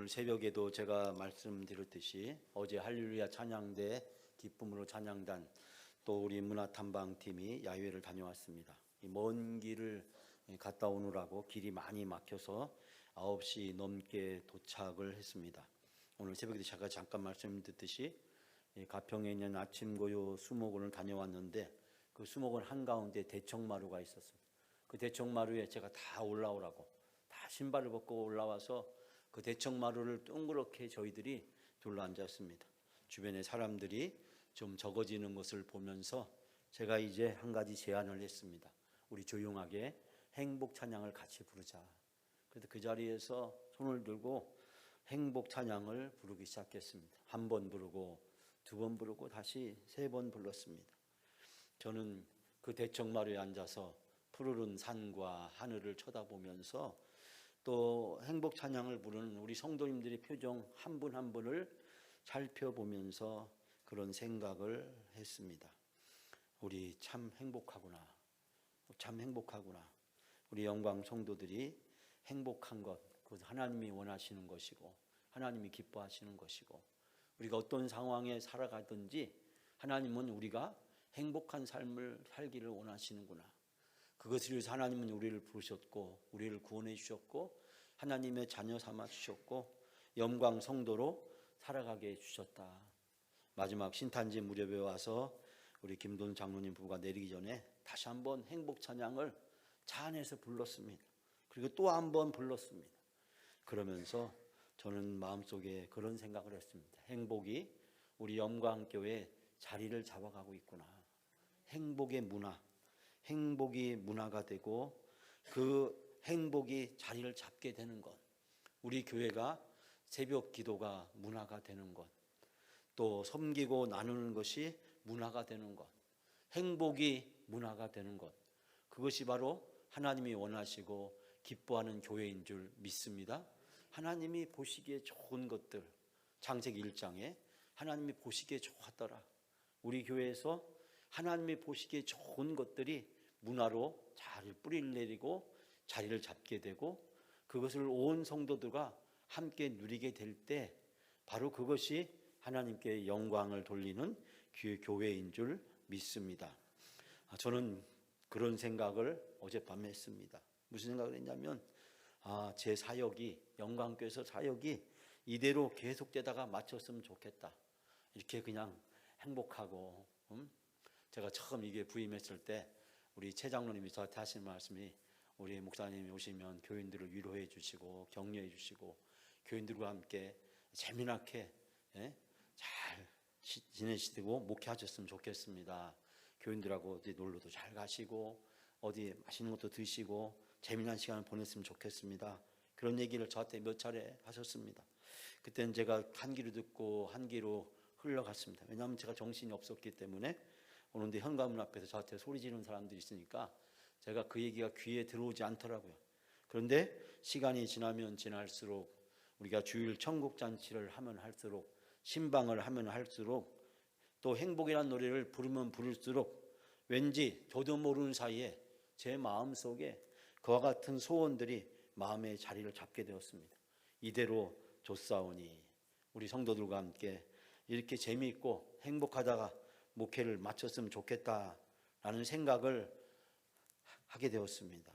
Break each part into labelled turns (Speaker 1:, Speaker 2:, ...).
Speaker 1: 오늘 새벽에도 제가 말씀드렸듯이 어제 할렐루야 찬양대 기쁨으로 찬양단 또 우리 문화탐방팀이 야외를 다녀왔습니다. 먼 길을 갔다 오느라고 길이 많이 막혀서 9시 넘게 도착을 했습니다. 오늘 새벽에 제가 잠깐 말씀드렸듯이 가평에 있는 아침고요 수목원을 다녀왔는데 그 수목원 한가운데 대청마루가 있었습니다. 그 대청마루에 제가 다 올라오라고 다 신발을 벗고 올라와서 그 대청마루를 둥그렇게 저희들이 둘러앉았습니다. 주변에 사람들이 좀 적어지는 것을 보면서 제가 이제 한 가지 제안을 했습니다. 우리 조용하게 행복 찬양을 같이 부르자. 그래서 그 자리에서 손을 들고 행복 찬양을 부르기 시작했습니다. 한 번 부르고 두 번 부르고 다시 세 번 불렀습니다. 저는 그 대청마루에 앉아서 푸르른 산과 하늘을 쳐다보면서 또 행복 찬양을 부르는 우리 성도님들의 표정 한 분 한 분을 살펴보면서 그런 생각을 했습니다. 우리 참 행복하구나. 참 행복하구나. 우리 영광 성도들이 행복한 것, 그것 하나님이 원하시는 것이고 하나님이 기뻐하시는 것이고 우리가 어떤 상황에 살아가든지 하나님은 우리가 행복한 삶을 살기를 원하시는구나. 그것을 위해서 하나님은 우리를 부르셨고 우리를 구원해 주셨고 하나님의 자녀 삼아 주셨고 영광 성도로 살아가게 해 주셨다. 마지막 신탄지 무렵에 와서 우리 김돈 장로님 부부가 내리기 전에 다시 한번 행복 찬양을 차 안에서 불렀습니다. 그리고 또 한 번 불렀습니다. 그러면서 저는 마음속에 그런 생각을 했습니다. 행복이 우리 영광교회에 자리를 잡아가고 있구나. 행복의 문화, 행복이 문화가 되고 그 행복이 자리를 잡게 되는 것, 우리 교회가 새벽 기도가 문화가 되는 것, 또 섬기고 나누는 것이 문화가 되는 것, 행복이 문화가 되는 것, 그것이 바로 하나님이 원하시고 기뻐하는 교회인 줄 믿습니다. 하나님이 보시기에 좋은 것들, 창세기 1장에 하나님이 보시기에 좋았더라. 우리 교회에서 하나님이 보시기에 좋은 것들이 문화로 잘 뿌리를 내리고 자리를 잡게 되고 그것을 온 성도들과 함께 누리게 될 때 바로 그것이 하나님께 영광을 돌리는 교회인 줄 믿습니다. 저는 그런 생각을 어젯밤에 했습니다. 무슨 생각을 했냐면 제 사역이 영광교회에서 사역이 이대로 계속되다가 마쳤으면 좋겠다. 이렇게 그냥 행복하고 제가 처음 이게 부임했을 때 우리 최 장로님이 저한테 하신 말씀이 우리 목사님이 오시면 교인들을 위로해 주시고 격려해 주시고 교인들과 함께 재미나게 잘 지내시고 목회하셨으면 좋겠습니다. 교인들하고 어디 놀러도 잘 가시고 어디 맛있는 것도 드시고 재미난 시간을 보냈으면 좋겠습니다. 그런 얘기를 저한테 몇 차례 하셨습니다. 그때는 제가 한 귀로 듣고 한 귀로 흘러갔습니다. 왜냐하면 제가 정신이 없었기 때문에 오는데 현관문 앞에서 저한테 소리 지르는 사람들이 있으니까 제가 그 얘기가 귀에 들어오지 않더라고요. 그런데 시간이 지나면 지날수록 우리가 주일 천국잔치를 하면 할수록 신방을 하면 할수록 또 행복이라는 노래를 부르면 부를수록 왠지 저도 모르는 사이에 제 마음속에 그와 같은 소원들이 마음의 자리를 잡게 되었습니다. 이대로 좋사오니 우리 성도들과 함께 이렇게 재미있고 행복하다가 목회를 마쳤으면 좋겠다라는 생각을 하게 되었습니다.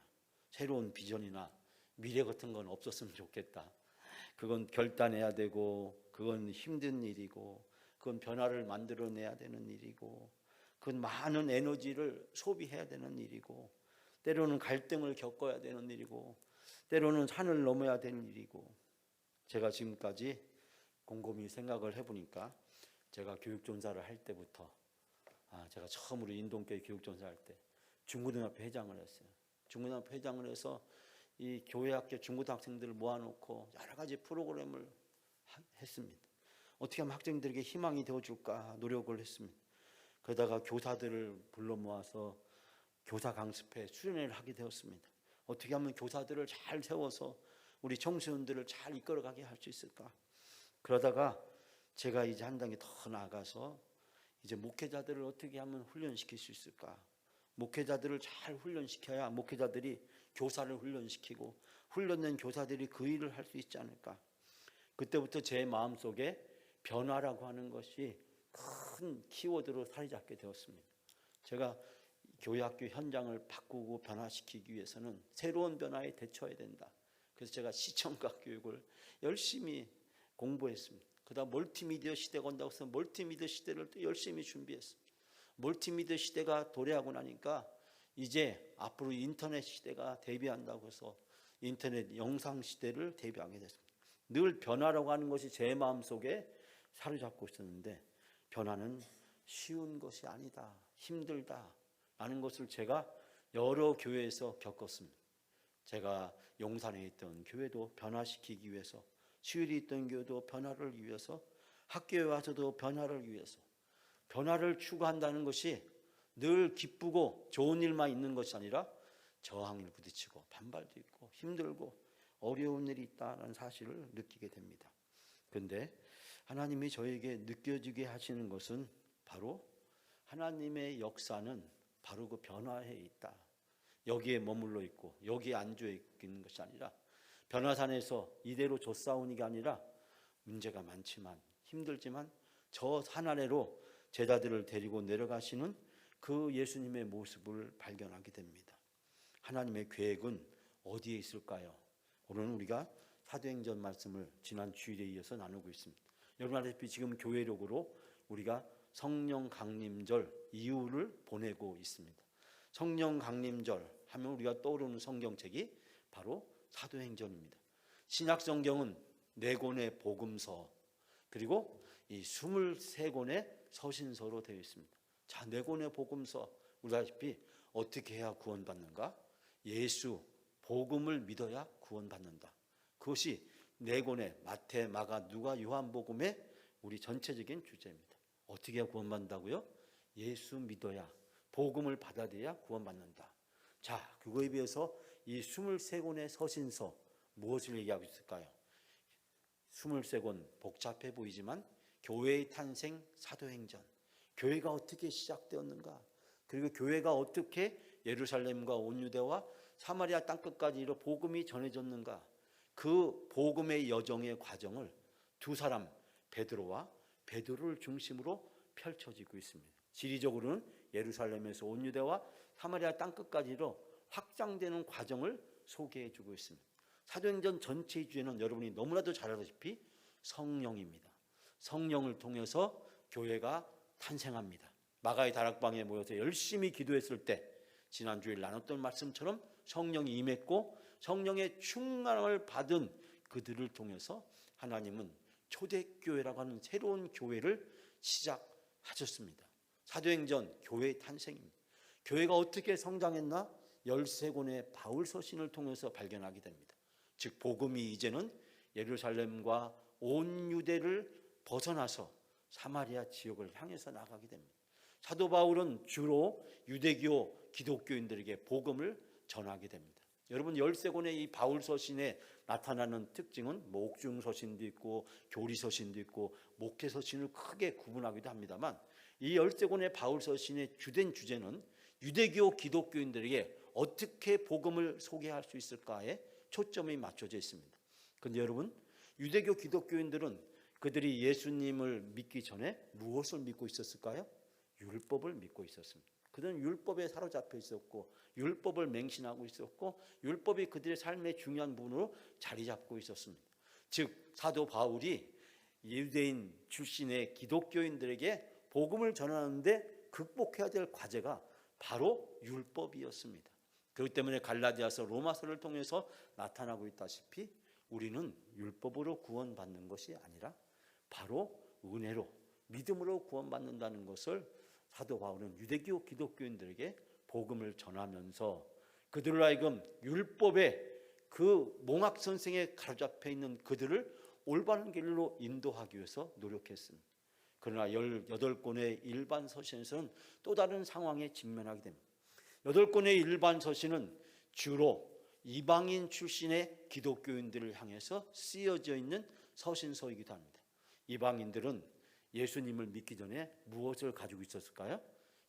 Speaker 1: 새로운 비전이나 미래 같은 건 없었으면 좋겠다. 그건 결단해야 되고 그건 힘든 일이고 그건 변화를 만들어내야 되는 일이고 그건 많은 에너지를 소비해야 되는 일이고 때로는 갈등을 겪어야 되는 일이고 때로는 산을 넘어야 되는 일이고 제가 지금까지 곰곰이 생각을 해보니까 제가 교육전사를 할 때부터 제가 처음으로 인동교회 교육전사 할 때 중고등학교 회장을 했어요. 중고등학교 회장을 해서 이 교회학교 중고등학생들을 모아놓고 여러 가지 프로그램을 했습니다. 어떻게 하면 학생들에게 희망이 되어줄까 노력을 했습니다. 그러다가 교사들을 불러 모아서 교사 강습회 수련회를 하게 되었습니다. 어떻게 하면 교사들을 잘 세워서 우리 청소년들을 잘 이끌어가게 할 수 있을까. 그러다가 제가 이제 한 단계 더 나아가서 이제 목회자들을 어떻게 하면 훈련시킬 수 있을까. 목회자들을 잘 훈련시켜야 목회자들이 교사를 훈련시키고 훈련된 교사들이 그 일을 할 수 있지 않을까. 그때부터 제 마음속에 변화라고 하는 것이 큰 키워드로 자리 잡게 되었습니다. 제가 교회 학교 현장을 바꾸고 변화시키기 위해서는 새로운 변화에 대처해야 된다. 그래서 제가 시청각 교육을 열심히 공부했습니다. 그다음 멀티미디어 시대가 온다고 해서 멀티미디어 시대를 또 열심히 준비했습니다. 멀티미디어 시대가 도래하고 나니까 이제 앞으로 인터넷 시대가 대비한다고 해서 인터넷 영상 시대를 대비하게 됐습니다. 늘 변화라고 하는 것이 제 마음속에 사로잡고 있었는데 변화는 쉬운 것이 아니다, 힘들다 라는 것을 제가 여러 교회에서 겪었습니다. 제가 용산에 있던 교회도 변화시키기 위해서, 수일이 있던 교회도 변화를 위해서, 학교에 와서도 변화를 위해서, 변화를 추구한다는 것이 늘 기쁘고 좋은 일만 있는 것이 아니라 저항을 부딪히고 반발도 있고 힘들고 어려운 일이 있다는 사실을 느끼게 됩니다. 그런데 하나님이 저에게 느껴지게 하시는 것은 바로 하나님의 역사는 바로 그 변화에 있다. 여기에 머물러 있고 여기에 안주해 있는 것이 아니라 변화산에서 이대로 돛사오는 게 아니라 문제가 많지만 힘들지만 저 산 아래로 제자들을 데리고 내려가시는 그 예수님의 모습을 발견하게 됩니다. 하나님의 계획은 어디에 있을까요? 오늘은 우리가 사도행전 말씀을 지난 주일에 이어서 나누고 있습니다. 여러분 알다시피 지금 교회력으로 우리가 성령 강림절 이후를 보내고 있습니다. 성령 강림절 하면 우리가 떠오르는 성경책이 바로 사도행전입니다. 신약 성경은 4권의 복음서 그리고 이 23권의 서신서로 되어 있습니다. 자, 4권의 복음서 우리 알다시피 어떻게 해야 구원받는가? 예수 복음을 믿어야 구원받는다. 그것이 4권의 마태, 마가, 누가, 요한복음의 우리 전체적인 주제입니다. 어떻게 해야 구원받는다고요? 예수 믿어야, 복음을 받아들여야 구원받는다. 자, 그거에 비해서 이 23권의 서신서 무엇을 얘기하고 있을까요? 23권 복잡해 보이지만 교회의 탄생, 사도행전, 교회가 어떻게 시작되었는가, 그리고 교회가 어떻게 예루살렘과 온 유대와 사마리아 땅끝까지 이르러 복음이 전해졌는가, 그 복음의 여정의 과정을 두 사람 베드로와 베드로를 중심으로 펼쳐지고 있습니다. 지리적으로는 예루살렘에서 온 유대와 사마리아 땅끝까지 이르러 확장되는 과정을 소개해 주고 있습니다. 사도행전 전체의 주제는 여러분이 너무나도 잘 알다시피 성령입니다. 성령을 통해서 교회가 탄생합니다. 마가의 다락방에 모여서 열심히 기도했을 때 지난주에 나눴던 말씀처럼 성령이 임했고 성령의 충만함을 받은 그들을 통해서 하나님은 초대교회라고 하는 새로운 교회를 시작하셨습니다. 사도행전 교회의 탄생입니다. 교회가 어떻게 성장했나? 13권의 바울서신을 통해서 발견하게 됩니다. 즉 복음이 이제는 예루살렘과 온 유대를 벗어나서 사마리아 지역을 향해서 나가게 됩니다. 사도 바울은 주로 유대교 기독교인들에게 복음을 전하게 됩니다. 여러분 13권의 이 바울서신에 나타나는 특징은 옥중서신도 있고 교리서신도 있고 목회서신을 크게 구분하기도 합니다만 이 13권의 바울서신의 주된 주제는 유대교 기독교인들에게 어떻게 복음을 소개할 수 있을까에 초점이 맞춰져 있습니다. 그런데 여러분 유대교 기독교인들은 그들이 예수님을 믿기 전에 무엇을 믿고 있었을까요? 율법을 믿고 있었습니다. 그들은 율법에 사로잡혀 있었고 율법을 맹신하고 있었고 율법이 그들의 삶의 중요한 부분으로 자리 잡고 있었습니다. 즉 사도 바울이 유대인 출신의 기독교인들에게 복음을 전하는데 극복해야 될 과제가 바로 율법이었습니다. 그렇기 때문에 갈라디아서 로마서를 통해서 나타나고 있다시피 우리는 율법으로 구원받는 것이 아니라 바로 은혜로 믿음으로 구원받는다는 것을 사도 바울은 유대교 기독교인들에게 복음을 전하면서 그들을 하여금 율법의 그 몽학 선생에 가로잡혀 있는 그들을 올바른 길로 인도하기 위해서 노력했습니다. 그러나 18권의 일반 서신에서는 또 다른 상황에 직면하게 됩니다. 8권의 일반 서신은 주로 이방인 출신의 기독교인들을 향해서 쓰여져 있는 서신서이기도 합니다. 이방인들은 예수님을 믿기 전에 무엇을 가지고 있었을까요?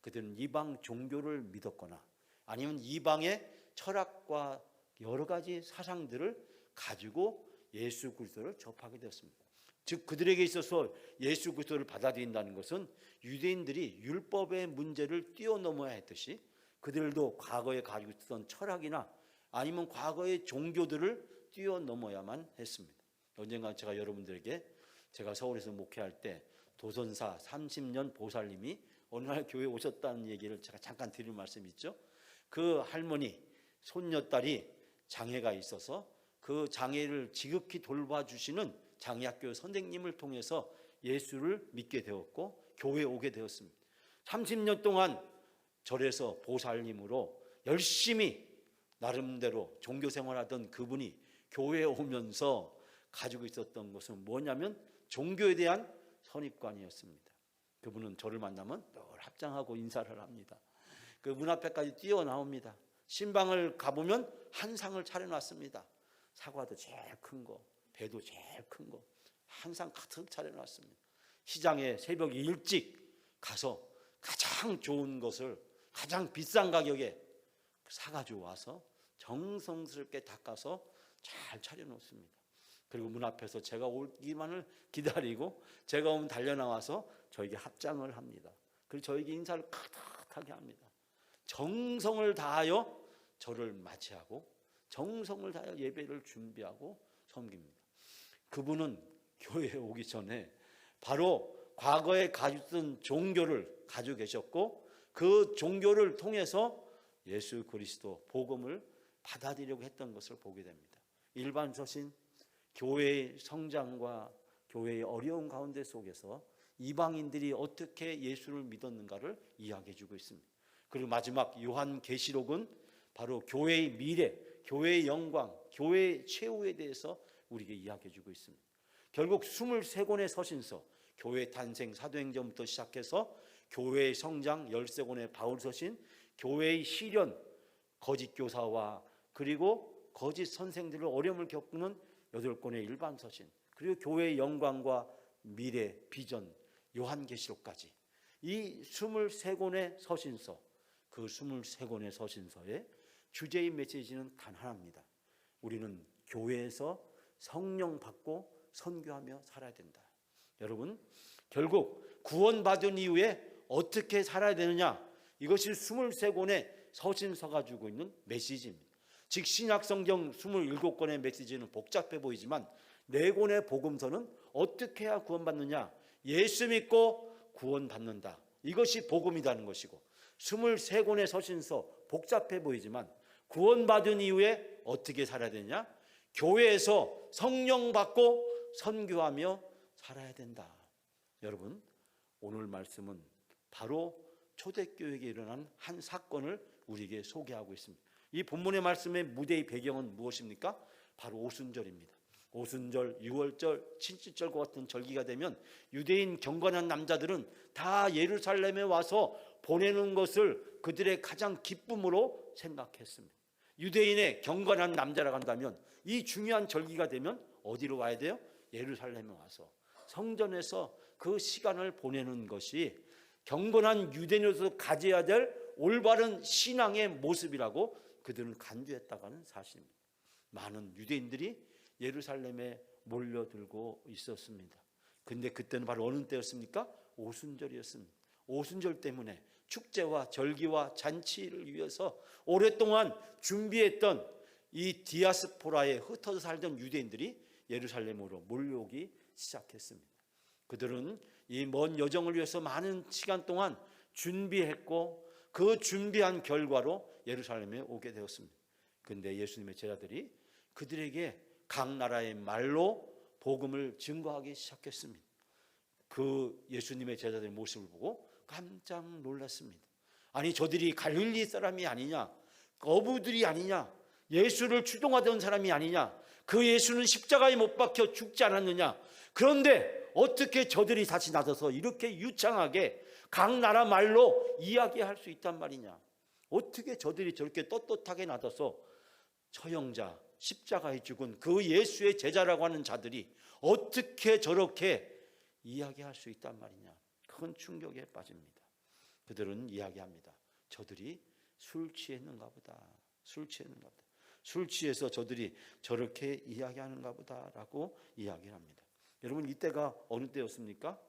Speaker 1: 그들은 이방 종교를 믿었거나 아니면 이방의 철학과 여러 가지 사상들을 가지고 예수 그리스도를 접하게 되었습니다. 즉 그들에게 있어서 예수 그리스도를 받아들인다는 것은 유대인들이 율법의 문제를 뛰어넘어야 했듯이 그들도 과거에 가지고 있었던 철학이나 아니면 과거의 종교들을 뛰어넘어야만 했습니다. 언젠가 제가 여러분들에게 제가 서울에서 목회할 때 도선사 30년 보살님이 어느 날 교회에 오셨다는 얘기를 제가 잠깐 드릴 말씀이 있죠. 그 할머니 손녀딸이 장애가 있어서 그 장애를 지극히 돌봐주시는 장애학교 선생님을 통해서 예수를 믿게 되었고 교회에 오게 되었습니다. 30년 동안 절에서 보살님으로 열심히 나름대로 종교 생활하던 그분이 교회에 오면서 가지고 있었던 것은 뭐냐면 종교에 대한 선입관이었습니다. 그분은 저를 만나면 늘 합장하고 인사를 합니다. 그 문 앞에까지 뛰어나옵니다. 신방을 가보면 한 상을 차려놨습니다. 사과도 제일 큰 거, 배도 제일 큰 거, 한 상 가득 차려놨습니다. 시장에 새벽 일찍 가서 가장 좋은 것을 가장 비싼 가격에 사가지고 와서 정성스럽게 닦아서 잘 차려놓습니다. 그리고 문 앞에서 제가 오기만을 기다리고 제가 오면 달려나와서 저에게 합장을 합니다. 그리고 저에게 인사를 가득하게 합니다. 정성을 다하여 저를 맞이하고 정성을 다하여 예배를 준비하고 섬깁니다. 그분은 교회에 오기 전에 바로 과거에 가지고 있던 종교를 가지고 계셨고 그 종교를 통해서 예수 그리스도 복음을 받아들이려고 했던 것을 보게 됩니다. 일반 서신 교회의 성장과 교회의 어려운 가운데 속에서 이방인들이 어떻게 예수를 믿었는가를 이야기해 주고 있습니다. 그리고 마지막 요한계시록은 바로 교회의 미래, 교회의 영광, 교회의 최후에 대해서 우리에게 이야기해 주고 있습니다. 결국 23권의 서신서, 교회 탄생 사도행전부터 시작해서 교회의 성장 13권의 바울서신, 교회의 시련, 거짓 교사와 그리고 거짓 선생들을 어려움을 겪는 8권의 일반 서신, 그리고 교회의 영광과 미래, 비전, 요한계시록까지 이 23권의 서신서, 그 23권의 서신서의 주제의 메시지는 단 하나입니다. 우리는 교회에서 성령 받고 선교하며 살아야 된다. 여러분, 결국 구원받은 이후에 어떻게 살아야 되느냐, 이것이 23권의 서신서가 주고 있는 메시지입니다. 즉 신약성경 27권의 메시지는 복잡해 보이지만 4권의 복음서는 어떻게 해야 구원받느냐, 예수 믿고 구원받는다, 이것이 복음이라는 것이고 23권의 서신서 복잡해 보이지만 구원받은 이후에 어떻게 살아야 되냐, 교회에서 성령 받고 선교하며 살아야 된다. 여러분, 오늘 말씀은 바로 초대교회에 일어난 한 사건을 우리에게 소개하고 있습니다. 이 본문의 말씀의 무대의 배경은 무엇입니까? 바로 오순절입니다. 오순절, 유월절, 친칠절과 같은 절기가 되면 유대인 경건한 남자들은 다 예루살렘에 와서 보내는 것을 그들의 가장 기쁨으로 생각했습니다. 유대인의 경건한 남자라고 한다면 이 중요한 절기가 되면 어디로 와야 돼요? 예루살렘에 와서 성전에서 그 시간을 보내는 것이 경건한 유대인으로서 가져야 될 올바른 신앙의 모습이라고 그들은 간주했다고 하는 사실입니다. 많은 유대인들이 예루살렘에 몰려들고 있었습니다. 근데 그때는 바로 어느 때였습니까? 오순절이었습니다. 오순절 때문에 축제와 절기와 잔치를 위해서 오랫동안 준비했던 이 디아스포라에 흩어져 살던 유대인들이 예루살렘으로 몰려오기 시작했습니다. 그들은 이 먼 여정을 위해서 많은 시간 동안 준비했고 그 준비한 결과로 예루살렘에 오게 되었습니다. 그런데 예수님의 제자들이 그들에게 각 나라의 말로 복음을 증거하기 시작했습니다. 그 예수님의 제자들의 모습을 보고 깜짝 놀랐습니다. 아니 저들이 갈릴리 사람이 아니냐, 어부들이 아니냐, 예수를 추종하던 사람이 아니냐, 그 예수는 십자가에 못 박혀 죽지 않았느냐, 그런데 어떻게 저들이 다시 나서서 이렇게 유창하게 각 나라 말로 이야기할 수 있단 말이냐, 어떻게 저들이 저렇게 떳떳하게 나서서 처형자, 십자가에 죽은 그 예수의 제자라고 하는 자들이 어떻게 저렇게 이야기할 수 있단 말이냐, 큰 충격에 빠집니다. 그들은 이야기합니다. 저들이 술 취했는가 보다. 술 취했는가 보다. 술 취해서 저들이 저렇게 이야기하는가 보다라고 이야기를 합니다. 여러분, 이때가 어느 때였습니까?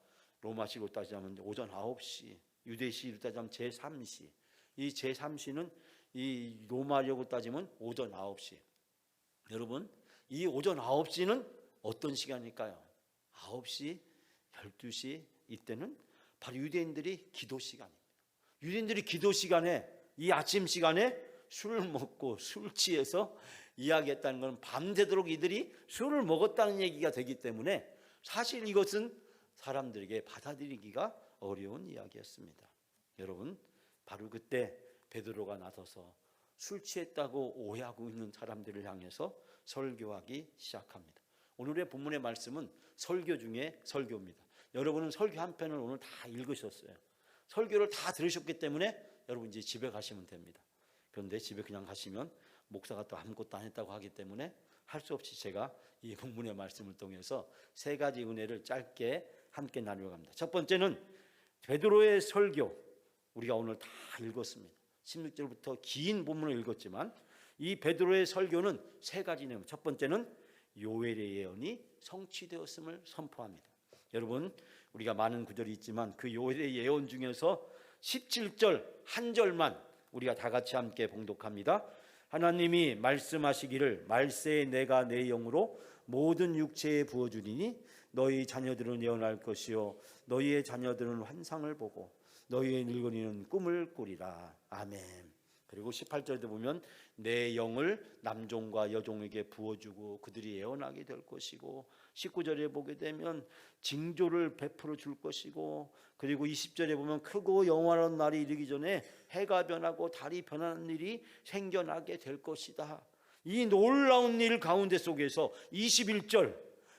Speaker 1: 로마식으로 따지자면 오전 9시, 유대시로 따지자면 제3시. 이 제3시는 이 로마력으로 따지면 오전 9시. 여러분, 이 오전 9시는 어떤 시간일까요? 9시, 12시, 이때는 바로 유대인들이 기도 시간입니다. 유대인들이 기도 시간에, 이 아침 시간에 술을 먹고 술 취해서 이야기했다는 것은 밤새도록 이들이 술을 먹었다는 얘기가 되기 때문에 사실 이것은 사람들에게 받아들이기가 어려운 이야기였습니다. 여러분, 바로 그때 베드로가 나서서 술 취했다고 오해하고 있는 사람들을 향해서 설교하기 시작합니다. 오늘의 본문의 말씀은 설교 중에 설교입니다. 여러분은 설교 한 편을 오늘 다 읽으셨어요. 설교를 다 들으셨기 때문에 여러분 이제 집에 가시면 됩니다. 그런데 집에 그냥 가시면 목사가 또 아무것도 안 했다고 하기 때문에 할 수 없이 제가 이 본문의 말씀을 통해서 세 가지 은혜를 짧게 함께 나누어 갑니다. 첫 번째는 베드로의 설교, 우리가 오늘 다 읽었습니다. 16절부터 긴 본문을 읽었지만 이 베드로의 설교는 세 가지 내용. 첫 번째는 요엘의 예언이 성취되었음을 선포합니다. 여러분, 우리가 많은 구절이 있지만 그 요엘의 예언 중에서 17절 한 절만 우리가 다 같이 함께 봉독합니다. 하나님이 말씀하시기를 말세에 내가 내 영으로 모든 육체에 부어주리니 너희 자녀들은 예언할 것이요 너희의 자녀들은 환상을 보고 너희의 늙은이는 꿈을 꾸리라. 아멘. 그리고 18절도 보면 내 영을 남종과 여종에게 부어주고 그들이 예언하게 될 것이고, 19절에 보게 되면 징조를 베풀어 줄 것이고, 그리고 20절에 보면 크고 영원한 날이 이르기 전에 해가 변하고 달이 변하는 일이 생겨나게 될 것이다. 이 놀라운 일 가운데 속에서 21절,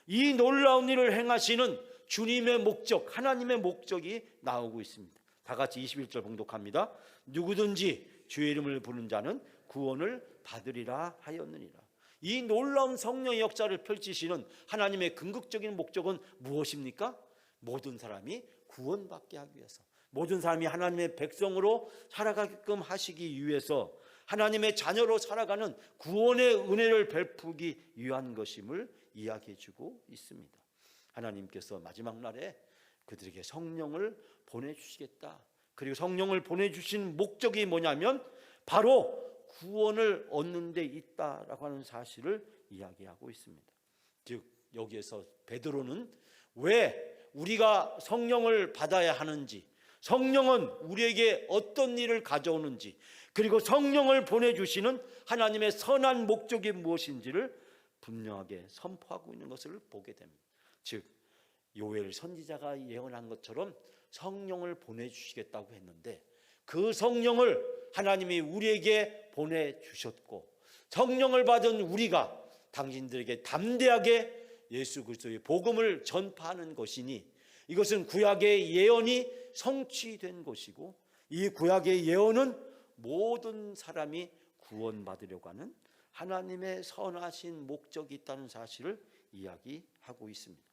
Speaker 1: 이 놀라운 일을 행하시는 주님의 목적, 하나님의 목적이 나오고 있습니다. 다 같이 21절 봉독합니다. 누구든지 주의 이름을 부르는 자는 구원을 받으리라 하였느니라. 이 놀라운 성령의 역사를 펼치시는 하나님의 궁극적인 목적은 무엇입니까? 모든 사람이 구원받게 하기 위해서, 모든 사람이 하나님의 백성으로 살아가게끔 하시기 위해서, 하나님의 자녀로 살아가는 구원의 은혜를 베푸기 위한 것임을 이야기해 주고 있습니다. 하나님께서 마지막 날에 그들에게 성령을 보내주시겠다. 그리고 성령을 보내주신 목적이 뭐냐면 바로 구원을 얻는 데 있다라고 하는 사실을 이야기하고 있습니다. 즉 여기에서 베드로는 왜 우리가 성령을 받아야 하는지, 성령은 우리에게 어떤 일을 가져오는지, 그리고 성령을 보내주시는 하나님의 선한 목적이 무엇인지를 분명하게 선포하고 있는 것을 보게 됩니다. 즉 요엘 선지자가 예언한 것처럼 성령을 보내주시겠다고 했는데 그 성령을 하나님이 우리에게 보내주셨고, 성령을 받은 우리가 당신들에게 담대하게 예수 그리스도의 복음을 전파하는 것이니 이것은 구약의 예언이 성취된 것이고, 이 구약의 예언은 모든 사람이 구원받으려고 하는 하나님의 선하신 목적이 있다는 사실을 이야기하고 있습니다.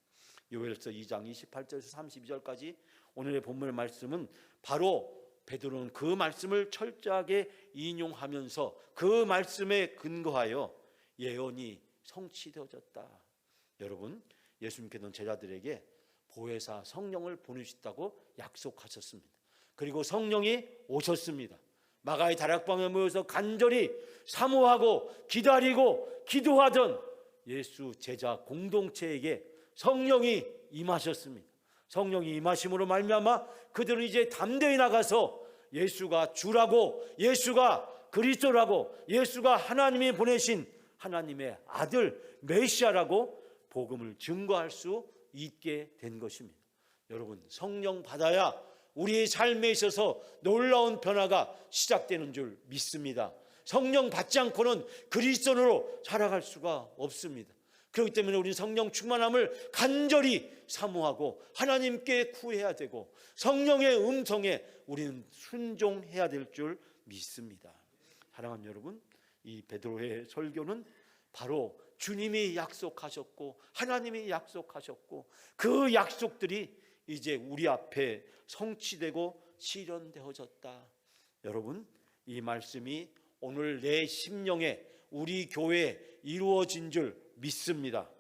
Speaker 1: 요엘서 2장 28절에서 32절까지 오늘의 본문의 말씀은 바로 베드로는 그 말씀을 철저하게 인용하면서 그 말씀에 근거하여 예언이 성취되어졌다. 여러분, 예수님께서는 제자들에게 보혜사 성령을 보내주셨다고 약속하셨습니다. 그리고 성령이 오셨습니다. 마가의 다락방에 모여서 간절히 사모하고 기다리고 기도하던 예수 제자 공동체에게 성령이 임하셨습니다. 성령이 임하심으로 말미암아 그들은 이제 담대히 나가서 예수가 주라고, 예수가 그리스도라고, 예수가 하나님이 보내신 하나님의 아들 메시아라고 복음을 증거할 수 있게 된 것입니다. 여러분, 성령 받아야 우리의 삶에 있어서 놀라운 변화가 시작되는 줄 믿습니다. 성령 받지 않고는 그리스도인으로 살아갈 수가 없습니다. 그렇기 때문에 우리는 성령 충만함을 간절히 사모하고 하나님께 구해야 되고 성령의 음성에 우리는 순종해야 될 줄 믿습니다. 사랑하는 여러분, 이 베드로의 설교는 바로 주님이 약속하셨고 하나님이 약속하셨고 그 약속들이 이제 우리 앞에 성취되고 실현되어졌다. 여러분, 이 말씀이 오늘 내 심령에 우리 교회에 이루어진 줄 믿습니다.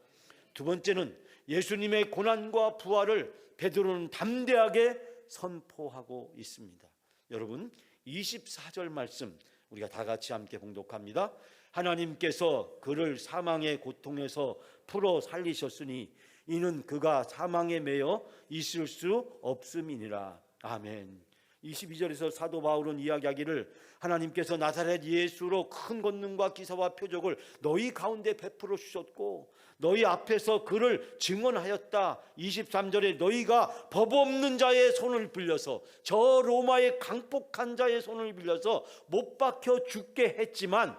Speaker 1: 두 번째는 예수님의 고난과 부활을 베드로는 담대하게 선포하고 있습니다. 여러분, 24절 말씀 우리가 다 같이 함께 봉독합니다. 하나님께서 그를 사망의 고통에서 풀어 살리셨으니 이는 그가 사망에 매여 있을 수 없음이니라. 아멘. 22절에서 사도 바울은 이야기하기를 하나님께서 나사렛 예수로 큰 권능과 기사와 표적을 너희 가운데 베풀어 주셨고 너희 앞에서 그를 증언하였다. 23절에 너희가 법 없는 자의 손을 빌려서 저 로마의 강폭한 자의 손을 빌려서 못 박혀 죽게 했지만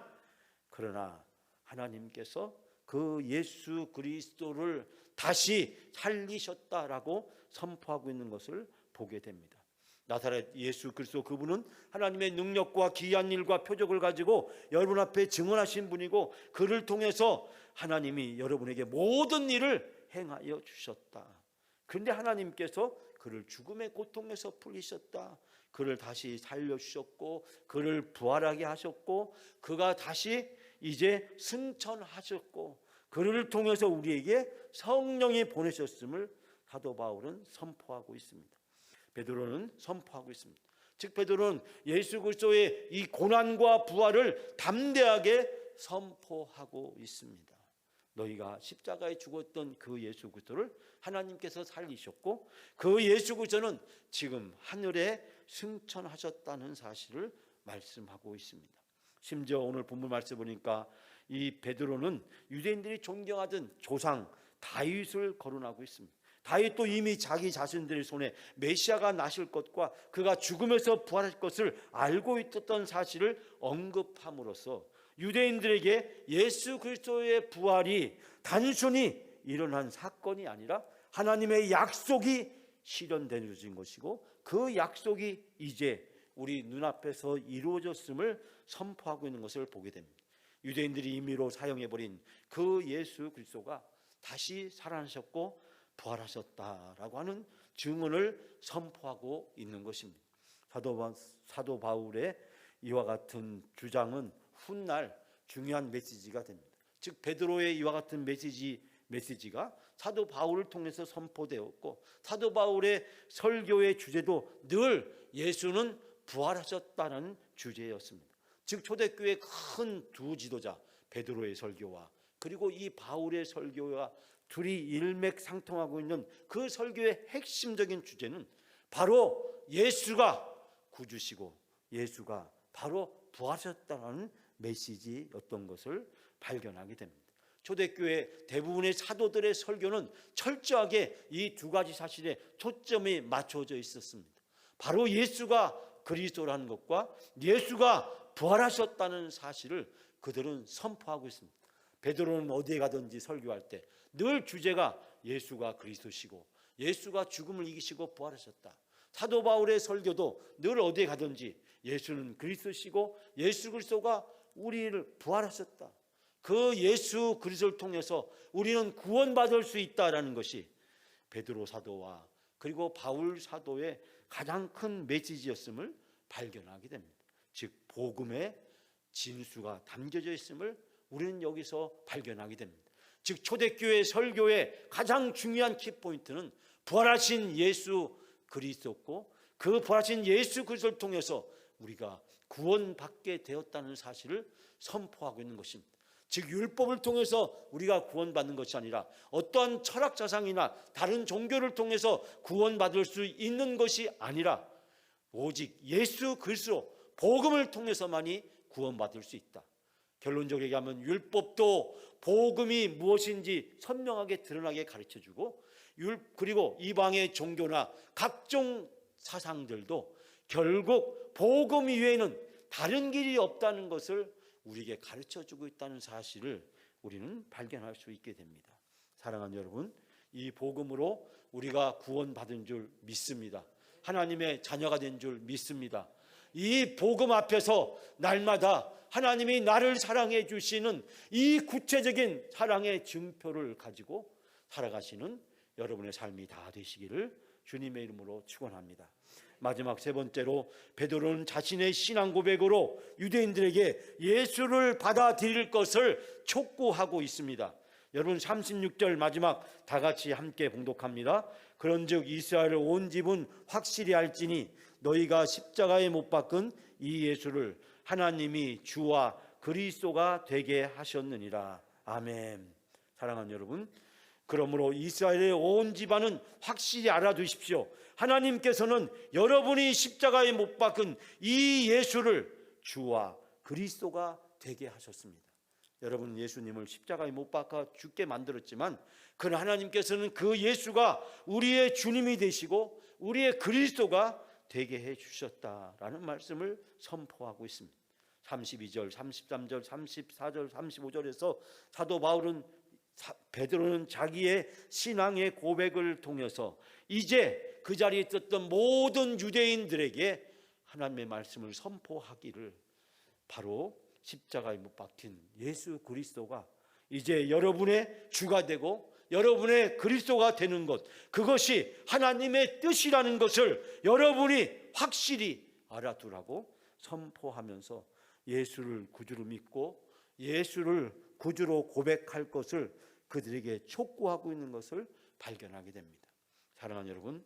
Speaker 1: 그러나 하나님께서 그 예수 그리스도를 다시 살리셨다라고 선포하고 있는 것을 보게 됩니다. 나사렛 예수 그리스도, 그분은 하나님의 능력과 기이한 일과 표적을 가지고 여러분 앞에 증언하신 분이고 그를 통해서 하나님이 여러분에게 모든 일을 행하여 주셨다. 그런데 하나님께서 그를 죽음의 고통에서 풀리셨다. 그를 다시 살려주셨고 그를 부활하게 하셨고 그가 다시 이제 승천하셨고 그를 통해서 우리에게 성령이 보내셨음을 사도 바울은 선포하고 있습니다. 베드로는 선포하고 있습니다. 즉 베드로는 예수 그리스도의 이 고난과 부활을 담대하게 선포하고 있습니다. 너희가 십자가에 죽었던 그 예수 그리스도를 하나님께서 살리셨고 그 예수 그리스도는 지금 하늘에 승천하셨다는 사실을 말씀하고 있습니다. 심지어 오늘 본문 말씀 보니까 이 베드로는 유대인들이 존경하던 조상 다윗을 거론하고 있습니다. 다윗도 이미 자기 자신들의 손에 메시아가 나실 것과 그가 죽음에서 부활할 것을 알고 있었던 사실을 언급함으로써 유대인들에게 예수 그리스도의 부활이 단순히 일어난 사건이 아니라 하나님의 약속이 실현되어진 것이고 그 약속이 이제 우리 눈앞에서 이루어졌음을 선포하고 있는 것을 보게 됩니다. 유대인들이 임의로 사용해버린 그 예수 그리스도가 다시 살아나셨고 부활하셨다라고 하는 증언을 선포하고 있는 것입니다. 사도 바울의 이와 같은 주장은 훗날 중요한 메시지가 됩니다. 즉 베드로의 이와 같은 메시지가 사도 바울을 통해서 선포되었고 사도 바울의 설교의 주제도 늘 예수는 부활하셨다는 주제였습니다. 즉 초대교회의 큰 두 지도자 베드로의 설교와 그리고 이 바울의 설교와 둘이 일맥상통하고 있는 그 설교의 핵심적인 주제는 바로 예수가 구주시고 예수가 바로 부활하셨다는 메시지였던 것을 발견하게 됩니다. 초대교회 대부분의 사도들의 설교는 철저하게 이 두 가지 사실에 초점이 맞춰져 있었습니다. 바로 예수가 그리스도라는 것과 예수가 부활하셨다는 사실을 그들은 선포하고 있습니다. 베드로는 어디에 가든지 설교할 때 늘 주제가 예수가 그리스도시고 예수가 죽음을 이기시고 부활하셨다. 사도 바울의 설교도 늘 어디에 가든지 예수는 그리스도시고 예수 그리스도가 우리를 부활하셨다. 그 예수 그리스도를 통해서 우리는 구원받을 수 있다라는 것이 베드로 사도와 그리고 바울 사도의 가장 큰 메시지였음을 발견하게 됩니다. 즉 복음의 진수가 담겨져 있음을 우리는 여기서 발견하게 됩니다. 즉 초대교회 설교의 가장 중요한 키포인트는 부활하신 예수 그리스도였고 그 부활하신 예수 그리스도를 통해서 우리가 구원받게 되었다는 사실을 선포하고 있는 것입니다. 즉 율법을 통해서 우리가 구원받는 것이 아니라 어떠한 철학 자상이나 다른 종교를 통해서 구원받을 수 있는 것이 아니라 오직 예수 그리스도 복음을 통해서만이 구원받을 수 있다. 결론적으로 얘기하면 율법도 복음이 무엇인지 선명하게 드러나게 가르쳐주고 그리고 이방의 종교나 각종 사상들도 결국 복음 이외에는 다른 길이 없다는 것을 우리에게 가르쳐주고 있다는 사실을 우리는 발견할 수 있게 됩니다. 사랑하는 여러분, 이 복음으로 우리가 구원받은 줄 믿습니다. 하나님의 자녀가 된 줄 믿습니다. 이 복음 앞에서 날마다 하나님이 나를 사랑해 주시는 이 구체적인 사랑의 증표를 가지고 살아가시는 여러분의 삶이 다 되시기를 주님의 이름으로 축원합니다. 마지막 세 번째로 베드로는 자신의 신앙 고백으로 유대인들에게 예수를 받아들일 것을 촉구하고 있습니다. 여러분 36절 마지막 다 같이 함께 봉독합니다. 그런즉 이스라엘 온 집은 확실히 알지니 너희가 십자가에 못 박은 이 예수를 하나님이 주와 그리스도가 되게 하셨느니라. 아멘. 사랑하는 여러분, 그러므로 이스라엘의 온 집안은 확실히 알아두십시오. 하나님께서는 여러분이 십자가에 못 박은 이 예수를 주와 그리스도가 되게 하셨습니다. 여러분, 예수님을 십자가에 못 박아 죽게 만들었지만 그러나 하나님께서는 그 예수가 우리의 주님이 되시고 우리의 그리스도가 되게 해 주셨다라는 말씀을 선포하고 있습니다. 32절, 33절, 34절, 35절에서 사도 바울은 베드로는 자기의 신앙의 고백을 통해서 이제 그 자리에 있었던 모든 유대인들에게 하나님의 말씀을 선포하기를, 바로 십자가에 못 박힌 예수 그리스도가 이제 여러분의 주가 되고 여러분의 그리스도가 되는 것, 그것이 하나님의 뜻이라는 것을 여러분이 확실히 알아두라고 선포하면서 예수를 구주로 믿고 예수를 구주로 고백할 것을 그들에게 촉구하고 있는 것을 발견하게 됩니다. 사랑하는 여러분,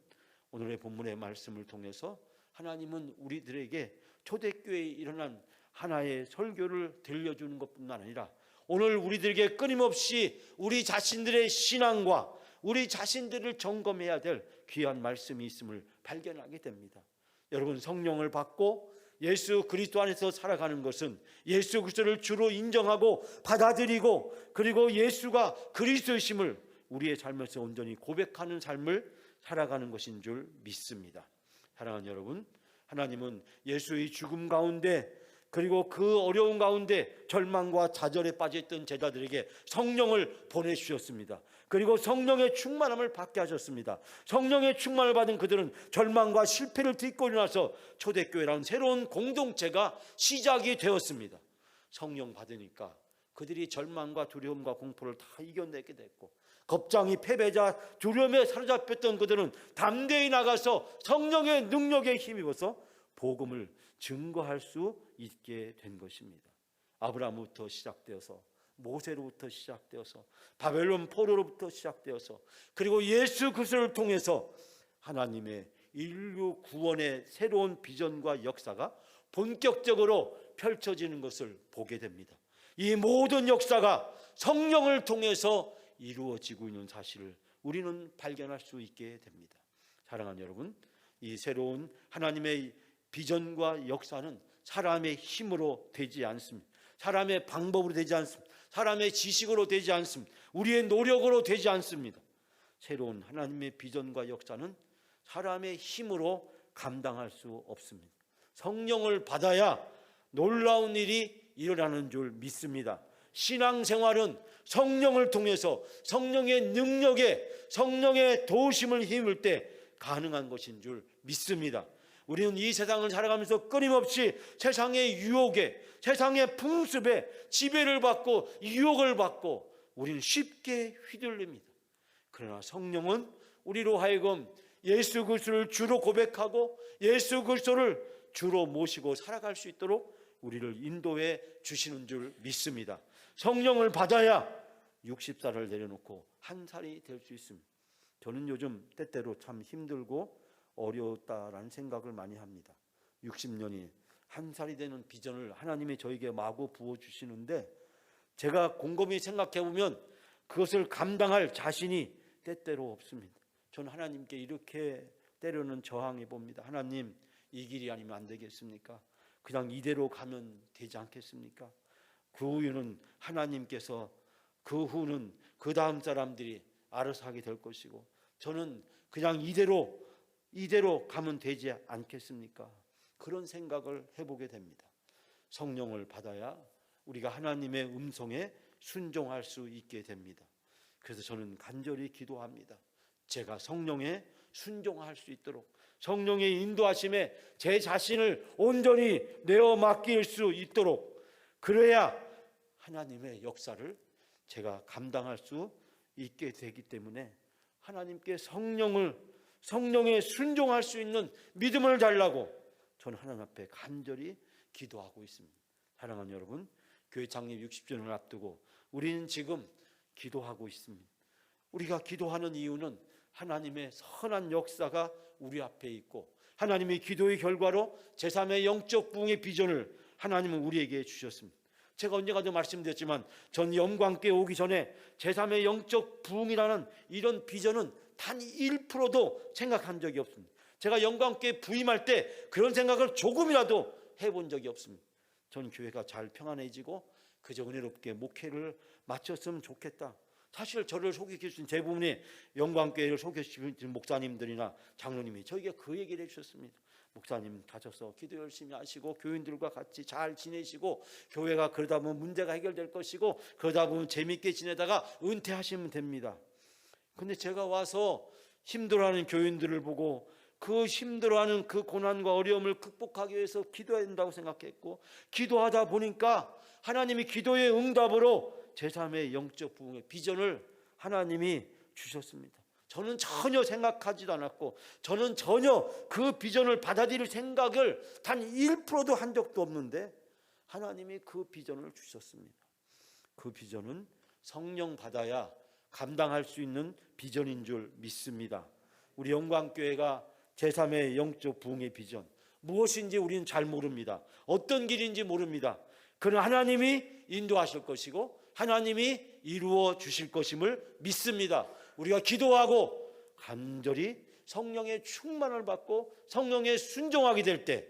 Speaker 1: 오늘의 본문의 말씀을 통해서 하나님은 우리들에게 초대교회에 일어난 하나의 설교를 들려주는 것뿐만 아니라 오늘 우리들에게 끊임없이 우리 자신들의 신앙과 우리 자신들을 점검해야 될 귀한 말씀이 있음을 발견하게 됩니다. 여러분, 성령을 받고 예수 그리스도 안에서 살아가는 것은 예수 그리스도를 주로 인정하고 받아들이고 그리고 예수가 그리스도이심을 우리의 삶에서 온전히 고백하는 삶을 살아가는 것인 줄 믿습니다. 사랑하는 여러분, 하나님은 예수의 죽음 가운데 그리고 그 어려운 가운데 절망과 좌절에 빠져있던 제자들에게 성령을 보내주셨습니다. 그리고 성령의 충만함을 받게 하셨습니다. 성령의 충만을 받은 그들은 절망과 실패를 딛고 일어나서 초대교회라는 새로운 공동체가 시작이 되었습니다. 성령 받으니까 그들이 절망과 두려움과 공포를 다 이겨내게 됐고, 겁장이 패배자 두려움에 사로잡혔던 그들은 담대히 나가서 성령의 능력에 힘입어서 복음을 증거할 수 있게 된 것입니다. 아브라함부터 시작되어서 모세로부터 시작되어서 바벨론 포로로부터 시작되어서 그리고 예수 그리스도를 통해서 하나님의 인류 구원의 새로운 비전과 역사가 본격적으로 펼쳐지는 것을 보게 됩니다. 이 모든 역사가 성령을 통해서 이루어지고 있는 사실을 우리는 발견할 수 있게 됩니다. 사랑하는 여러분, 이 새로운 하나님의 비전과 역사는 사람의 힘으로 되지 않습니다. 사람의 방법으로 되지 않습니다. 사람의 지식으로 되지 않습니다. 우리의 노력으로 되지 않습니다. 새로운 하나님의 비전과 역사는 사람의 힘으로 감당할 수 없습니다. 성령을 받아야 놀라운 일이 일어나는 줄 믿습니다. 신앙생활은 성령을 통해서 성령의 능력에 성령의 도우심을 힘을 때 가능한 것인 줄 믿습니다. 우리는 이 세상을 살아가면서 끊임없이 세상의 유혹에, 세상의 풍습에 지배를 받고 유혹을 받고 우리는 쉽게 휘둘립니다. 그러나 성령은 우리로 하여금 예수 그리스도를 주로 고백하고 예수 그리스도를 주로 모시고 살아갈 수 있도록 우리를 인도해 주시는 줄 믿습니다. 성령을 받아야 60살을 내려놓고 한 살이 될 수 있습니다. 저는 요즘 때때로 참 힘들고 어려웠다라는 생각을 많이 합니다. 60년이 한 살이 되는 비전을 하나님이 저에게 마구 부어주시는데 제가 곰곰이 생각해보면 그것을 감당할 자신이 때때로 없습니다. 저는 하나님께 이렇게 때로는 저항해봅니다. 하나님, 이 길이 아니면 안 되겠습니까? 그냥 이대로 가면 되지 않겠습니까? 그 후에는 하나님께서, 그 후는 그 다음 사람들이 알아서 하게 될 것이고 저는 그냥 이대로 가면 되지 않겠습니까? 그런 생각을 해보게 됩니다. 성령을 받아야 우리가 하나님의 음성에 순종할 수 있게 됩니다. 그래서 저는 간절히 기도합니다. 제가 성령에 순종할 수 있도록, 성령의 인도하심에 제 자신을 온전히 내어 맡길 수 있도록, 그래야 하나님의 역사를 제가 감당할 수 있게 되기 때문에 하나님께 성령을 성령에 순종할 수 있는 믿음을 달라고 저는 하나님 앞에 간절히 기도하고 있습니다. 사랑하는 여러분, 교회 창립 60주년을 앞두고 우리는 지금 기도하고 있습니다. 우리가 기도하는 이유는 하나님의 선한 역사가 우리 앞에 있고 하나님의 기도의 결과로 제3의 영적 부흥의 비전을 하나님은 우리에게 주셨습니다. 제가 언젠가도 말씀드렸지만 전 영광께 오기 전에 제3의 영적 부흥이라는 이런 비전은 단 1%도 생각한 적이 없습니다. 제가 영광께 부임할 때 그런 생각을 조금이라도 해본 적이 없습니다. 전 교회가 잘 평안해지고 그저 은혜롭게 목회를 마쳤으면 좋겠다. 사실 저를 소개해 주신 대부분의 영광교회를 소개해 주신 목사님들이나 장로님이 저에게 그 얘기를 해주셨습니다. 목사님 가셔서 기도 열심히 하시고 교인들과 같이 잘 지내시고 교회가 그러다 보면 문제가 해결될 것이고 그러다 보면 재밌게 지내다가 은퇴하시면 됩니다. 근데 제가 와서 힘들어하는 교인들을 보고 그 힘들어하는 그 고난과 어려움을 극복하기 위해서 기도해야 된다고 생각했고 기도하다 보니까 하나님이 기도의 응답으로 제3의 영적 부흥의 비전을 하나님이 주셨습니다. 저는 전혀 생각하지도 않았고 저는 전혀 그 비전을 받아들일 생각을 단 1%도 한 적도 없는데 하나님이 그 비전을 주셨습니다. 그 비전은 성령 받아야 감당할 수 있는 비전인 줄 믿습니다. 우리 영광교회가 제3의 영적 부흥의 비전 무엇인지 우리는 잘 모릅니다. 어떤 길인지 모릅니다. 그러나 하나님이 인도하실 것이고 하나님이 이루어 주실 것임을 믿습니다. 우리가 기도하고 간절히 성령의 충만을 받고 성령에 순종하게 될 때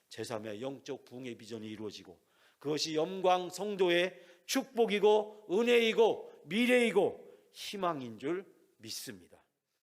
Speaker 1: 제3의 영적 부흥의 비전이 이루어지고 그것이 영광 성도의 축복이고 은혜이고 미래이고 희망인 줄 믿습니다.